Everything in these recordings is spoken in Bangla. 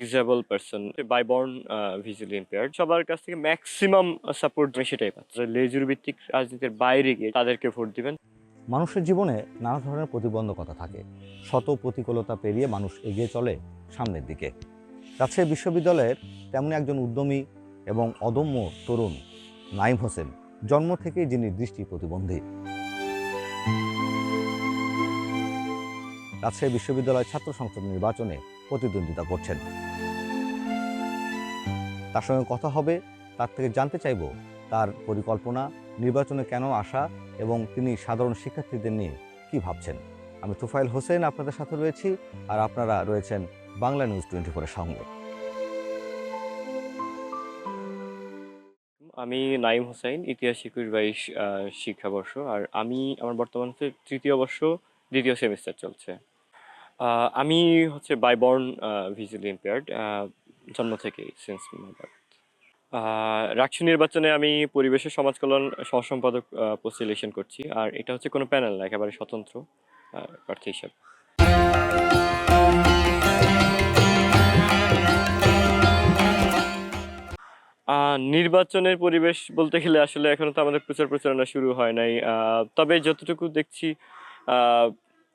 Disable person, by born visually impaired, সবার কাছ থেকে ম্যাক্সিমাম সাপোর্ট আমি সেটাই পাচ্ছি। লেজুর ভিত্তিক রাজনীতির বাইরে গিয়ে তাদেরকে ভোট দিবেন। মানুষের জীবনে নানা ধরনের প্রতিবন্ধকতা থাকে। শত প্রতিকূলতা পেরিয়ে মানুষ এগিয়ে চলে সামনের দিকে। রাজশাহী বিশ্ববিদ্যালয়ের তেমনি একজন উদ্যমী এবং অদম্য তরুণ নাইম হোসেন, জন্ম থেকেই যিনি দৃষ্টি প্রতিবন্ধী। রাজশাহী বিশ্ববিদ্যালয় ছাত্র সংসদ নির্বাচনে প্রতিদ্বন্দ্বিতা করছেন। তার সঙ্গে কথা হবে, তার থেকে জানতে চাইব তার পরিকল্পনা, নির্বাচনে কেন আসা এবং তিনি সাধারণ শিক্ষার্থীদের নিয়ে কি ভাবছেন। আমি তুফাইল হোসেন আপনাদের সাথে রয়েছি, আর আপনারা রয়েছেন বাংলা নিউজ 24-এর সঙ্গে। আমি নাইম হোসাইন, ইতিহাস 21-22 শিক্ষাবর্ষ, আর আমি আমার বর্তমান তৃতীয় বর্ষ, দ্বিতীয় সেমিস্টার চলছে। আমি হচ্ছে বাই বর্ন ভিজুয়ালি ইম্পেয়ার্ড, জন্ম থেকেই, সিন্স মাই বার্থ। রাকসু নির্বাচনে আমি পরিবেশ ও সমাজ কল্যাণ সহসম্পাদক পোস্টে ইলেকশন করছি, আর এটা হচ্ছে কোনো প্যানেল না, একেবারে স্বতন্ত্র প্রার্থী হিসাবে। নির্বাচনের পরিবেশ বলতে গেলে আসলে এখনো তো আমাদের প্রচারণা শুরু হয় নাই। তবে যতটুকু দেখছি, আহ,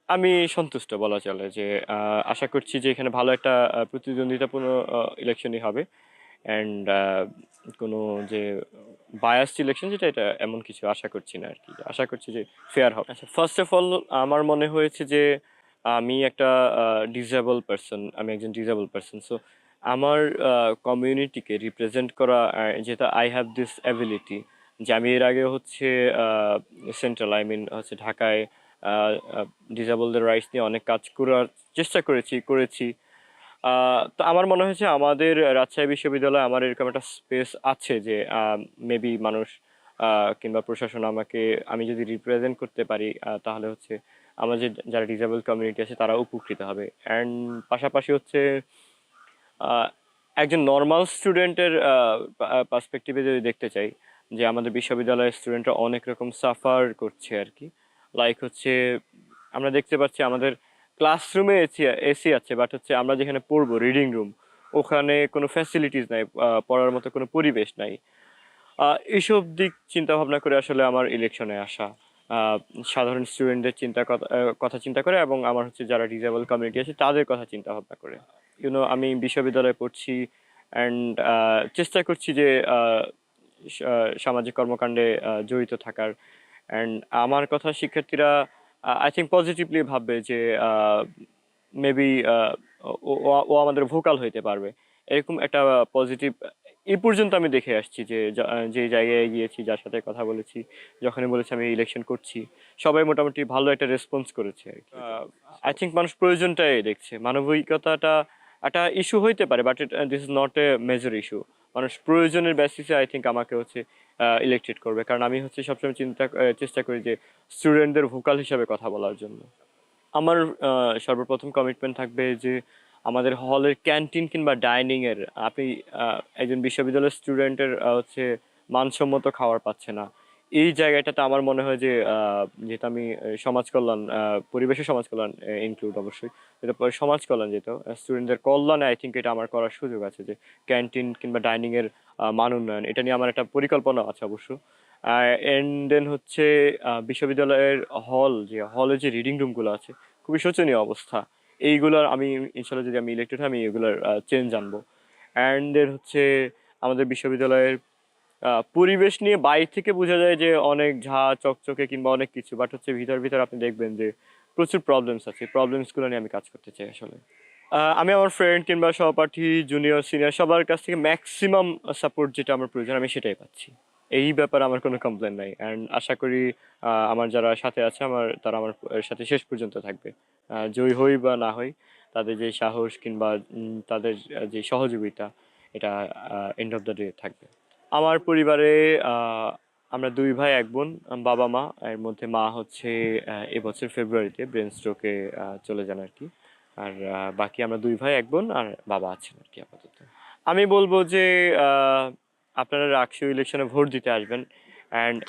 আমি সন্তুষ্ট বলা চলে যে আশা করছি যে এখানে ভালো একটা প্রতিদ্বন্দ্বিতাপূর্ণ ইলেকশনই হবে। অ্যান্ড কোনো যে বায়াস ইলেকশন যেটা, এটা এমন কিছু আশা করছি না আর কি। আশা করছি যে ফেয়ার হবে। আচ্ছা, ফার্স্ট অফ অল আমার মনে হয়েছে যে আমি একটা আমি একজন ডিসেবল পার্সন। সো আমার কমিউনিটিকে রিপ্রেজেন্ট করা, যেটা আই হ্যাভ দিস অ্যাবিলিটি, যে আমি এর আগে হচ্ছে সেন্ট্রাল, আই মিন হচ্ছে ঢাকায় ডিসেবলদের রাইটস নিয়ে অনেক কাজ করার চেষ্টা করেছি। তো আমার মনে হয়েছে আমাদের রাজশাহী বিশ্ববিদ্যালয়ে আমার এরকম একটা স্পেস আছে যে মেবি মানুষ কিংবা প্রশাসন আমাকে, আমি যদি রিপ্রেজেন্ট করতে পারি, তাহলে হচ্ছে আমার যে যারা ডিসেবল কমিউনিটি আছে তারা উপকৃত হবে। অ্যান্ড পাশাপাশি হচ্ছে আহ, একজন নর্মাল স্টুডেন্টের পার্সপেক্টিভে যদি দেখতে চাই, যে আমাদের বিশ্ববিদ্যালয়ের স্টুডেন্টরা অনেক রকম সাফার করছে আর কি। লাইক হচ্ছে আমরা দেখতে পাচ্ছি আমাদের ক্লাসরুমে এসি আছে, বাট হচ্ছে আমরা যেখানে পড়বো, রিডিং রুম, ওখানে কোনো ফ্যাসিলিটিস নাই, পড়ার মতো কোনো পরিবেশ নাই। এইসব দিক চিন্তা ভাবনা করে আসলে আমার ইলেকশনে আসা। আহ, সাধারণ স্টুডেন্টদের কথা চিন্তা করে, এবং আমার হচ্ছে যারা ডিসেবল কমিউনিটি আছে তাদের কথা চিন্তা ভাবনা করে। আমি বিশ্ববিদ্যালয়ে পড়ছি, অ্যান্ড চেষ্টা করছি যে সামাজিক কর্মকাণ্ডে জড়িত থাকার। অ্যান্ড আমার কথা শিক্ষার্থীরা আই থিঙ্ক পজিটিভলি ভাববে যে মেবি ও আমাদের ভোকাল হইতে পারবে, এরকম একটা পজিটিভ এই পর্যন্ত আমি দেখে আসছি। যে যে জায়গায় গিয়েছি, যার সাথে কথা বলেছি, যখনই বলেছি আমি ইলেকশন করছি, সবাই মোটামুটি ভালো একটা রেসপন্স করেছে আর কি। আই থিঙ্ক মানুষ প্রয়োজনটাই দেখছে, মানবিকতাটা একটা ইস্যু হইতে পারে, but this is not a major issue. মানুষ প্রয়োজনের বেসিসে আই থিঙ্ক আমাকে হচ্ছে ইলেক্টেড করবে, কারণ আমি হচ্ছে সবসময় চেষ্টা করি যে স্টুডেন্টদের ভোকাল হিসাবে কথা বলার জন্য। আমার সর্বপ্রথম কমিটমেন্ট থাকবে যে আমাদের হলের ক্যান্টিন কিংবা ডাইনিং এর, আপনি একজন বিশ্ববিদ্যালয়ের স্টুডেন্টের হচ্ছে মানসম্মত খাবার পাচ্ছে না, এই জায়গাটাতে আমার মনে হয় যে যেহেতু আমি সমাজ কল্যাণ, পরিবেশের সমাজ কল্যাণ ইনক্লুড অবশ্যই, এটা পরে সমাজ কল্যাণ, যেটা স্টুডেন্টদের কল্যাণে আই থিঙ্ক এটা আমার করার সুযোগ আছে, যে ক্যান্টিন কিংবা ডাইনিং এর মান উন্নয়ন, এটা নিয়ে আমার একটা পরিকল্পনা আছে অবশ্য। এন্ড দেন হচ্ছে বিশ্ববিদ্যালয়ের হলে যে রিডিং রুমগুলো আছে, খুবই শোচনীয় অবস্থা। এইগুলোর আমি ইনশাল্লাহ যদি আমি ইলেক্টেড হই, আমি এগুলোর চেঞ্জ আনবো। অ্যান্ড দেন হচ্ছে আমাদের বিশ্ববিদ্যালয়ের পরিবেশ নিয়ে বাইরে থেকে বোঝা যায় যে অনেক চকচকে কিংবা অনেক কিছু, বাট হচ্ছে ভিতর ভিতর আপনি দেখবেন যে প্রচুর প্রবলেমস আছে। প্রবলেমসগুলো নিয়ে আমি কাজ করতে চাই আসলে। আমি আমার ফ্রেন্ড কিংবা সহপাঠী, জুনিয়র সিনিয়র, সবার কাছ থেকে ম্যাক্সিমাম সাপোর্ট যেটা আমার প্রয়োজন আমি সেটাই পাচ্ছি। এই ব্যাপারে আমার কোনো কমপ্লেন নাই, অ্যান্ড আশা করি আমার যারা সাথে আছে তারা আমার সাথে শেষ পর্যন্ত থাকবে। জয়ী হই বা না হই, তাদের যে সাহস কিংবা তাদের যে সহযোগিতা, এটা এন্ড অফ দ্য ডে থাকবে। আমার পরিবারে আহ, আমরা দুই ভাই এক বোন, বাবা মা, এর মধ্যে মা হচ্ছে এবছর ফেব্রুয়ারিতে ব্রেন স্ট্রোকে চলে যান আর কি। আর বাকি আমরা দুই ভাই এক বোন, আর বাবা আছেন আর কি আপাতত। আমি বলবো যে আপনারা রাকসু ইলেকশনে ভোট দিতে আসবেন। অ্যান্ড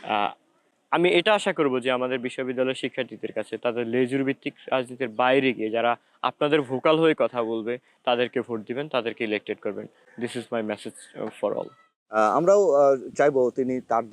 আমি এটা আশা করব যে আমাদের বিশ্ববিদ্যালয়ের শিক্ষার্থীদের কাছে তাদের লেজুর ভিত্তিক রাজনীতির বাইরে গিয়ে যারা আপনাদের ভোকাল হয়ে কথা বলবে তাদেরকে ভোট দিবেন, তাদেরকে ইলেক্টেড করবেন। This is my message for all. আমরাও চাইবো তিনি তার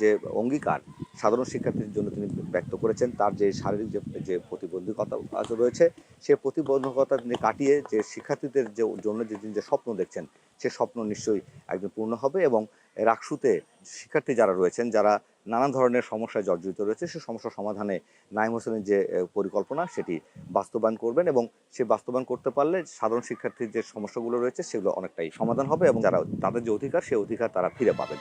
যে অঙ্গীকার সাধারণ শিক্ষার্থীদের জন্য তিনি ব্যক্ত করেছেন, তার যে শারীরিক যে প্রতিবন্ধকতা রয়েছে, সে প্রতিবন্ধকতা তিনি কাটিয়ে যে শিক্ষার্থীদের জন্য যে তিনি যে স্বপ্ন দেখছেন, সে স্বপ্ন নিশ্চয়ই একদিন পূর্ণ হবে এবং রাকসুতে শিক্ষার্থী যারা রয়েছেন, যারা নানান ধরনের সমস্যায় জর্জরিত রয়েছে, সে সমস্যা সমাধানে নাঈম হোসেনের যে পরিকল্পনা সেটি বাস্তবায়ন করবেন এবং সে বাস্তবায়ন করতে পারলে সাধারণ শিক্ষার্থীর যে সমস্যাগুলো রয়েছে সেগুলো অনেকটাই সমাধান হবে এবং যারা তাদের যে অধিকার, সে অধিকার তারা ফিরে পাবেন।